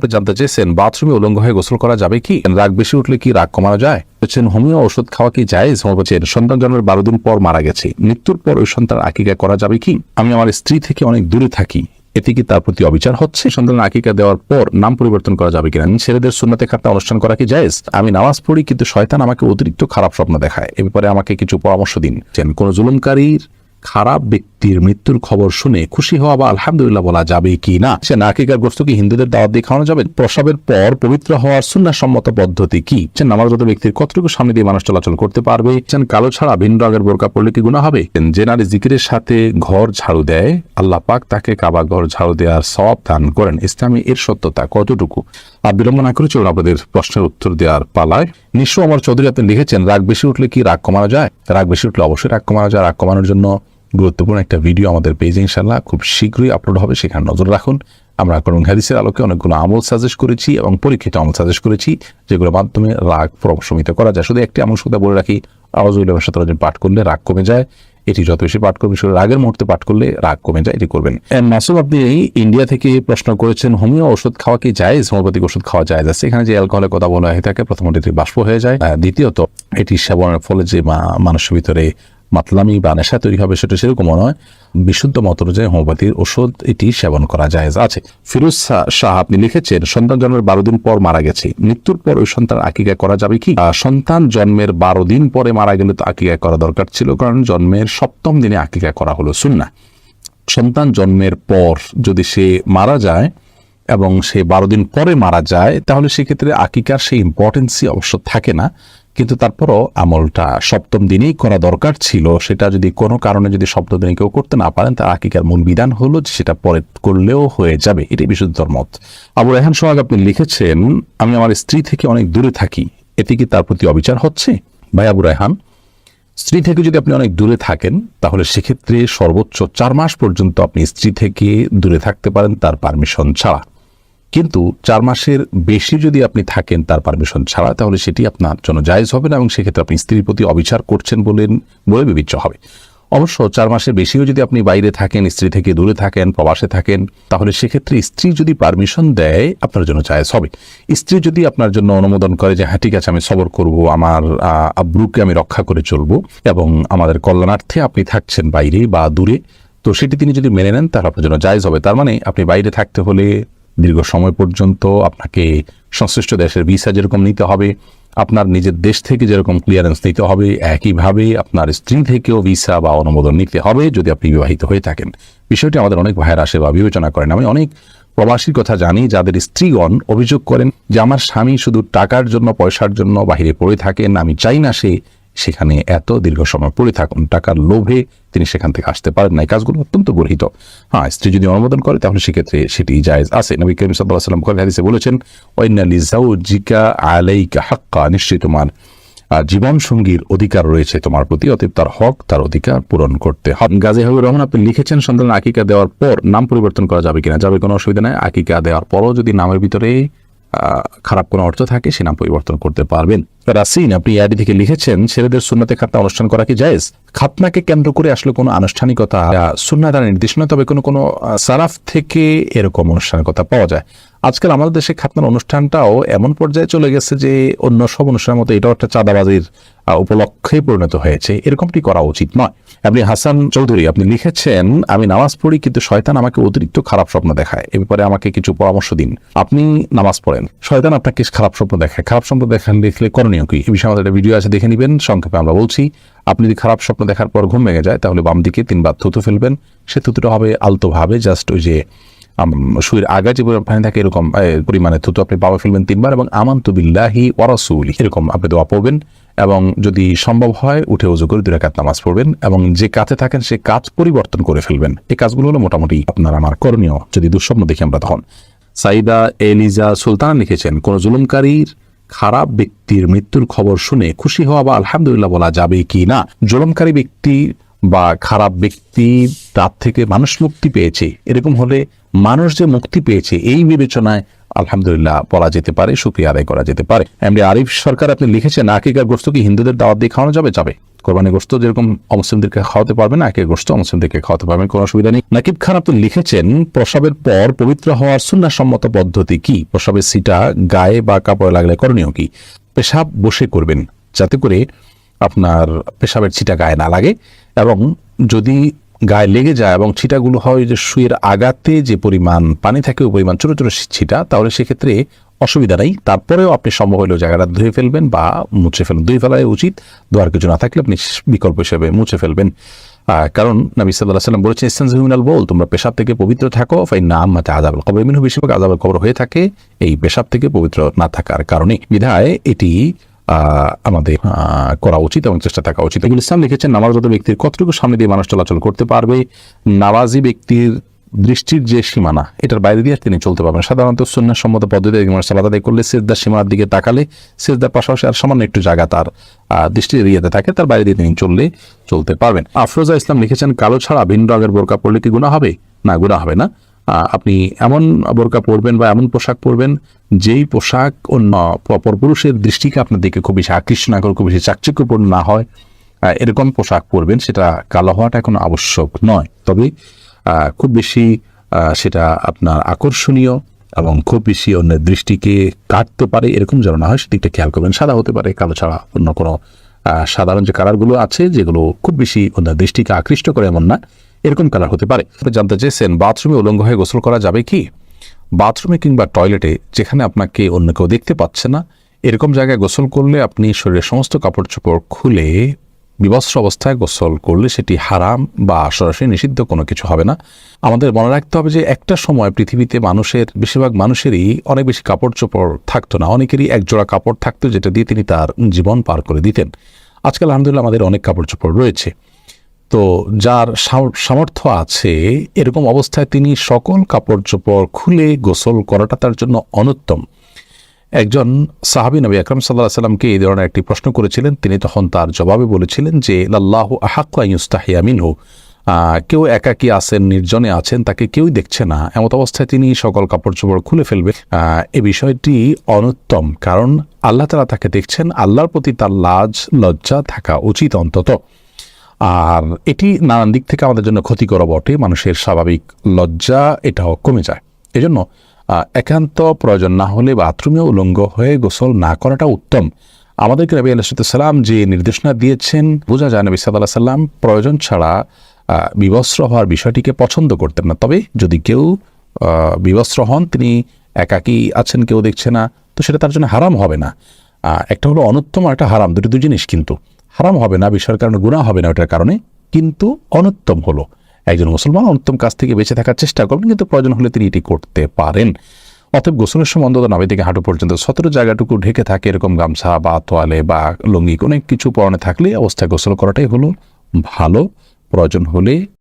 আপনি জানতে চেয়েছেন বাথরুমে উলঙ্গ হয়ে গোসল করা যাবে কি? রাগ বেশি উঠলে কি রাগ কমানো যায়? বলছেন হোমিও ওষুধ খাওয়া কি জায়েজ? বলছেন সন্তান জন্মের 12 দিন পর মারা গেছে, মৃত্যুর পর ওই সন্তান আকিকা করা যাবে কি? আমি আমার স্ত্রী থেকে অনেক দূরে থাকি, এতে কি তার প্রতি অবিচার হচ্ছে? সন্তানের আকিকা দেওয়ার পর নাম পরিবর্তন করা যাবে কিনা? ছেলেদের সুন্নাতে খাতনা অনুষ্ঠান করা কি জায়েজ? আমি নামাজ পড়ি কিন্তু শয়তান আমাকে অতিরিক্ত খারাপ স্বপ্ন দেখায়, এ ব্যাপারে আমাকে কিছু পরামর্শ দিন। কোন জুলুমকারীর খারাপ ব্যক্তির মৃত্যুর খবর শুনে খুশি হওয়া বা আলহামদুলিল্লাহ বলা যাবে কি না? সে আকিকার গোশত কি হিন্দুদের দাওয়াত দিয়ে খাওয়ানো যাবে? প্রসবের পর পবিত্র হওয়ার সুন্নাহ সম্মত পদ্ধতি কি? নামাজরত ব্যক্তির কতটুকু সামনে দিয়ে মানুষ চলাচল করতে পারবে? কালো ছাড়া ভিন্ন রঙের বোরকা পড়লে কি গুনাহ হবে? যে নারী জিকিরের সাথে ঘর ঝাড়ু দেয়, আল্লাহ পাক তাকে কাবা ঘর ঝাড়ু দেওয়ার সওয়াব দান করেন, ইসলামে এর সত্যতা কতটুকু? আর বিলম্ব না করে চলুন আপনাদের প্রশ্নের উত্তর দেওয়ার পালায়। নিঃস্ব অমর চৌধুরী আপনি লিখেছেন রাগ বেশি উঠলে কি রাগ কমানো যায়? রাগ বেশি উঠলে অবশ্যই রাগ কমানো যায়। রাগ কমানোর জন্য গুরুত্বপূর্ণ একটা ভিডিও আমাদের পেজে ইনশাআল্লাহ খুব শীঘ্রই আপলোড হবে, সেখানে নজর রাখুন। আমরা কোরআন হাদিসের আলোকে অনেকগুলো আমল সাজেস্ট করেছি এবং পরীক্ষিত আমল সাজেস্ট করেছি, যেগুলোর মাধ্যমে রাগ প্রশমিত করা যায়। শুধু একটি আমল শুধু বলে রাখি, আউযুবিল্লাহি মিনাশ শাইতানির রাজিম পাঠ করলে রাগ কমে যায়। এটি যত বেশি পাঠ করবেন, শুধু রাগের মুহূর্তে পাঠ করলে রাগ কমে যায়, এটি করবেন। মাসুদ আপনি ইন্ডিয়া থেকে প্রশ্ন করেছেন হোমিও ওষুধ খাওয়া কি জায়েজ? হোমিওপ্যাথিক ওষুধ খাওয়া জায়েজ আছে। এখানে যে অ্যালকোহলের কথা বলা হয়ে থাকে, প্রথমত এটি বাষ্প হয়ে যায়, দ্বিতীয়ত এটি সেবনের ফলে যে মানুষের ভিতরে মাতলামি বা নেশা তৈরি হবে সেটা সেরকম নয়। বিশুদ্ধ মত অনুযায়ী হোমিওপ্যাথির ওষুধ এটি সেবন করা জায়েজ আছে। ফিরোজ শাহ আপনি লিখেছেন সন্তান জন্মের 12 দিন পর মারা গেছে, মৃত্যুর পর ওই সন্তান আকিকা করা যাবে কি? সন্তান জন্মের 12 দিন পরে মারা গেলে তো আকিকা করা দরকার ছিল, কারণ জন্মের 7ম দিনে আকিকা করা হলো সুন্নাহ। সন্তান জন্মের পর যদি সে মারা যায় এবং সে 12 দিন পরে মারা যায়, তাহলে সেক্ষেত্রে আকিকার সেই ইম্পর্টেন্সই অবশ্য থাকে না, কিন্তু তারপরও আমলটা 7ম দিনেই করা দরকার ছিল। সেটা যদি কোনো কারণে যদি 7ম দিনে কেউ করতে না পারেন, তার আকিকার মূল বিধান হলো যে সেটা পরে করলেও হয়ে যাবে, এটাই বিশুদ্ধ মত। আবু রায়হান সোহাগ আপনি লিখেছেন আমি আমার স্ত্রী থেকে অনেক দূরে থাকি, এতে কি তার প্রতি অবিচার হচ্ছে? ভাই আবু রায়হান, স্ত্রী থেকে যদি আপনি অনেক দূরে থাকেন, তাহলে সেক্ষেত্রে সর্বোচ্চ 4 মাস পর্যন্ত আপনি স্ত্রী থেকে দূরে থাকতে পারেন তার পারমিশন ছাড়া। কিন্তু 4 মাসের বেশি যদি আপনি থাকেন তার পারমিশন ছাড়া, তাহলে সেটি আপনার জন্য জায়েজ হবে না এবং সেক্ষেত্রে আপনি স্ত্রীর প্রতি অবিচার করছেন বলে বিবেচ্য হবে। অবশ্য 4 মাসের বেশিও যদি আপনি বাইরে থাকেন, স্ত্রী থেকে দূরে থাকেন, প্রবাসে থাকেন, তাহলে সেক্ষেত্রে স্ত্রী যদি পারমিশন দেয় আপনার জন্য জায়েজ হবে। স্ত্রী যদি আপনার জন্য অনুমোদন করে যে হ্যাঁ ঠিক আছে আমি সবর করব, আমার আব্রুকে আমি রক্ষা করে চলবো এবং আমাদের কল্যাণার্থে আপনি থাকছেন বাইরে বা দূরে, তো সেটি তিনি যদি মেনে নেন তাহলে আপনার জন্য জায়েজ হবে। তার মানে আপনি বাইরে থাকতে হলে দীর্ঘ সময় পর্যন্ত আপনাকে সংশ্লিষ্ট দেশের ভিসা যেরকম নিতে হবে, আপনার নিজের দেশ থেকে যেরকম ক্লিয়ারেন্স নিতে হবে, একইভাবে আপনার স্ত্রী থেকেও ভিসা বা অনুমোদন নিতে হবে যদি আপনি বিবাহিত হয়ে থাকেন। বিষয়টি আমাদের অনেক ভাইয়ের আসে বা বিবেচনা করেন। আমি অনেক প্রবাসীর কথা জানি যাদের স্ত্রীগণ অভিযোগ করেন যে আমার স্বামী শুধু টাকার জন্য, পয়সার জন্য বাহিরে পড়ে থাকেন, আমি চাই না সে সেখানে এত দীর্ঘ সময় পড়ে থাকুন, টাকার লোভে তিনি সেখান থেকে আসতে পারেন না। এই কাজগুলো অত্যন্ত গর্হিত। হ্যাঁ, স্ত্রী যদি অনুমোদন করে তাহলে সেক্ষেত্রে সেটি জায়েজ আছে। নবী করিম সাল্লাল্লাহু আলাইহি ওয়াসাল্লাম বুখারী হাদিসে বলেছেন ওয়াইন্না লিজাওজিকা আলাইকা হাক্কা, নিশ্চয়ই তোমার জীবন সঙ্গীর অধিকার রয়েছে তোমার প্রতি, অতএব তার হক, তার অধিকার পূরণ করতে হবে। গাজী হাবিবুর রহমান আপনি লিখেছেন সন্তানের আকিকা দেওয়ার পর নাম পরিবর্তন করা যাবে কিনা? যাবে, কোনো অসুবিধা নাই। আকিকা দেওয়ার পরও যদি নামের ভিতরে খারাপ কোনো অর্থ থাকে সে নাম পরিবর্তন করতে পারবেন। রাসিন আপনি আইডি থেকে লিখেছেন ছেলেদের সুন্নাতে খাতনা অনুষ্ঠান করা কি জায়েজ? খাতনাকে কেন্দ্র করে আসলে কোনো আনুষ্ঠানিকতা সুন্নাহ দ্বারা নির্দেশ নয়, তবে কোনো সারাফ থেকে এরকম অনুষ্ঠানের কথা পাওয়া যায়। আজকাল আমাদের দেশে খাতনার অনুষ্ঠানটাও এমন পর্যায়ে চলে গেছে যে অন্য সব অনুষ্ঠানের মতো এটাও একটা চাঁদাবাজির উপলক্ষে পরিণত হয়েছে। এরকমটি করা উচিত নয়। আপনি হাসান চৌধুরী আপনি লিখেছেন আমি নামাজ পড়ি কিন্তু শয়তান আমাকে অতিরিক্ত খারাপ স্বপ্ন দেখায়, এ ব্যাপারে আমাকে কিছু পরামর্শ দিন। আপনি নামাজ পড়েন, শয়তান আপনাকে খারাপ স্বপ্ন দেখায়, খারাপ স্বপ্ন দেখলে করণীয় কি? এই বিষয়ে আমাদের একটা ভিডিও আছে, দেখে নেবেন। সংক্ষেপে আমরা বলছি, আপনি যদি খারাপ স্বপ্ন দেখার পর ঘুম ভেঙে যায় তাহলে বাম দিকে 3 বার থুতু ফেলবেন। সে থুতুটা হবে আলতোভাবে, জাস্ট ওই যে শুয়ের আগা যে পানি থাকে এরকম পরিমাণে থুতু আপনি পাওয়া ফেলবেন 3 বার এবং আমানতু বিল্লাহি ওয়া রাসূলিহি এরকম আপনি দোয়া পড়বেন এবং যদি সম্ভব হয় উঠে ওযু করে 2 রাকাত নামাজ পড়বেন এবং যে কাজে থাকেন সে কাজ পরিবর্তন করে ফেলবেন। এই কাজগুলো হলো মোটামুটি আপনার আমার করণীয় যদি দুঃস্বপ্ন দেখি আমরা তখন। সাইদা এলিজা সুলতান লিখেছেন কোন জুলুমকারীর খারাপ ব্যক্তির মৃত্যুর খবর শুনে খুশি হওয়া বা আলহামদুলিল্লাহ বলা যাবে কি না? জুলুমকারী ব্যক্তি বা খারাপ ব্যক্তি তার থেকে মানুষ মুক্তি পেয়েছে, এরকম হলে মানুষ যে মুক্তি পেয়েছে এই বিবেচনায় আলহামদুলিল্লাহ বলা যেতে পারে, শুকরিয়া আদায় করা যেতে পারে। এমডি আরিফ সরকার আপনি লিখেছেন, আকিকার গোশত কি হিন্দুদের দাওয়াত দিয়ে খাওয়ানো যাবে? যাবে। কোরবানি গোশত যেরকম অমুসলিমদেরকে খাওয়াতে পারবেন, আকিকার গোশত অমুসলিমদেরকে খাওয়াতে পারবেন, কোনো অসুবিধা নেই। নাকিব খান আপনি লিখেছেন, প্রসবের পর পবিত্র হওয়ার সুন্নাহসম্মত পদ্ধতি কি? প্রসবের সিটা গায়ে বা কাপড়ে লাগলে করণীয় কি? পেশাব বসে করবেন, যাতে করে আপনার পেশাবের ছিটা গায়ে না লাগে, এবং যদি গায়ে লেগে যায় এবং ছিটাগুলো হয় যে শুয়ের আগাতে যে পরিমাণ পানি থাকে ওই পরিমাণ ছোট ছোট ছিটা, তাহলে সেক্ষেত্রে অসুবিধা নেই। তারপরেও আপনি সম্ভব হলেও জায়গাটা ধুয়ে ফেলবেন বা মুছে ফেলবেন। ধুয়ে ফেলাই উচিত, ধোয়ার কিছু না থাকলে আপনি বিকল্প হিসেবে মুছে ফেলবেন। কারণ নবী সাল্লাল্লাহু আলাইহি ওয়াসাল্লাম বলেছেন, ইসতানজিহু মিনাল বাউল, তোমরা পেশাব থেকে পবিত্র থাকো, ফাইন্না আম্মাতা আযাবুল কবর মিনহু, বেশিরভাগ আযাবুল কবর হয়ে থাকে এই পেশাব থেকে পবিত্র না থাকার কারণে। বিধায় এটি আমাদের করা উচিত এবং চেষ্টা থাকা উচিত। এগুলো ইসলাম লিখেছেন, নামাজরত ব্যক্তির কতটুকু সামনে দিয়ে মানুষ চলাচল করতে পারবে? নামাজি ব্যক্তির দৃষ্টির যে সীমানা, এটার বাইরে দিয়ে তিনি চলতে পারবেন। সাধারণত সুন্নাহসম্মত পদ্ধতি সালাত আদায় করলে সিজদার সীমানার দিকে তাকালে সিজদার পাশাপাশি আর সামান্য একটু জায়গা তার দৃষ্টি এরিয়াতে থাকে, তার বাইরে দিয়ে তিনি চলতে পারবেন। আফরোজা ইসলাম লিখেছেন, কালো ছাড়া ভিন্ন রঙের বোরকা পরলে কি গুনাহ হবে? না, গুনাহ হবে না। আপনি এমন বোরকা পরবেন বা এমন পোশাক পরবেন যেই পোশাক অন্য পরপুরুষের দৃষ্টিকে আপনার দিকে খুব বেশি আকৃষ্ট না করে, খুব বেশি চাকচিক্যপূর্ণ না হয়, এরকম পোশাক পরবেন। সেটা কালো হওয়াটা এখন আবশ্যক নয়, তবে খুব বেশি সেটা আপনার আকর্ষণীয় এবং খুব বেশি অন্যের দৃষ্টিকে কাটতে পারে এরকম যেন না হয়, সেদিকটা খেয়াল করবেন। সাদা হতে পারে, কালো ছাড়া অন্য কোনো সাধারণ যে কালারগুলো আছে যেগুলো খুব বেশি অন্যের দৃষ্টিকে আকৃষ্ট করে এমন না, এরকম কালার হতে পারে। জানতে চেয়েছেন, বাথরুমে উলঙ্গ হয়ে গোসল করা যাবে কি? বাথরুমে কিংবা টয়লেটে যেখানে আপনাকে অন্য কেউ দেখতে পাচ্ছে না, এরকম জায়গায় গোসল করলে আপনি শরীরের সমস্ত কাপড় চোপড় খুলে বিবস্ত্র অবস্থায় গোসল করলে সেটি হারাম বা সরাসরি নিষিদ্ধ কোনো কিছু হবে না। আমাদের মনে রাখতে হবে যে একটা সময় পৃথিবীতে বেশিরভাগ মানুষেরই অনেক বেশি কাপড় চোপড় থাকতো না, অনেকেরই একজোড়া কাপড় থাকতো যেটা দিয়ে তিনি তার জীবন পার করে দিতেন। আজকাল আলহামদুলিল্লাহ আমাদের অনেক কাপড় চোপড় রয়েছে। তো যার সামর্থ্য আছে এরকম অবস্থায় তিনি সকল কাপড় চোপড় খুলে গোসল করাটা তার জন্য অনুত্তম। একজন সাহাবী নবী আকরাম সাল্লাল্লাহু আলাইহি ওয়াসাল্লামকে এই ধরনের একটি প্রশ্ন করেছিলেন, তিনি তখন তার জবাবে বলেছিলেন যে লাল্লাহু আহাক্কু আন ইউস্তাহিয়া মিনহু, কেউ একাকী আছেন, নির্জনে আছেন, তাকে কেউই দেখছে না, এমত অবস্থায় তিনি সকল কাপড় চোপড় খুলে ফেলবে। এই বিষয়টি অনুত্তম, কারণ আল্লাহ তাআলা তাকে দেখছেন, আল্লাহর প্রতি তার লাজ লজ্জা থাকা উচিত অন্তত। আর এটি নানান দিক থেকে আমাদের জন্য ক্ষতিকর বটে, মানুষের স্বাভাবিক লজ্জা এটাও কমে যায়। এজন্য একান্ত প্রয়োজন না হলে বাথরুমে উলঙ্গ হয়ে গোসল না করাটা উত্তম। আমাদেরকে নবী আলাইহিস সালাম যে নির্দেশনা দিয়েছেন, বোঝা যায় নবী সাল্লাল্লাহু আলাইহি সাল্লাম প্রয়োজন ছাড়া বিবস্ত্র হওয়ার বিষয়টিকে পছন্দ করতেন না। তবে যদি কেউ বিবস্ত্র হন, তিনি একাকী আছেন, কেউ দেখছে না, তো সেটা তার জন্য হারাম হবে না। একটা হলো অনুত্তম আর একটা হারাম, দুটো জিনিস, কিন্তু হারাম হবে না, বিষয়ের কারণে গুনাহ হবে না ওটার কারণে, কিন্তু অনুত্তম হলো একজন মুসলমান অনুত্তম কাজ থেকে বেঁচে থাকার চেষ্টা করবেন, কিন্তু প্রয়োজন হলে তিনি এটি করতে পারেন। অতএব গোসলের সময় অন্তত নাভি থেকে হাঁটু পর্যন্ত সতেরো জায়গাটুকু ঢেকে থাকে এরকম গামছা বা তোয়ালে বা লুঙ্গি কোনো কিছু পরনে থাকলে অবস্থায় গোসল করাটাই হলো ভালো। প্রয়োজন হলে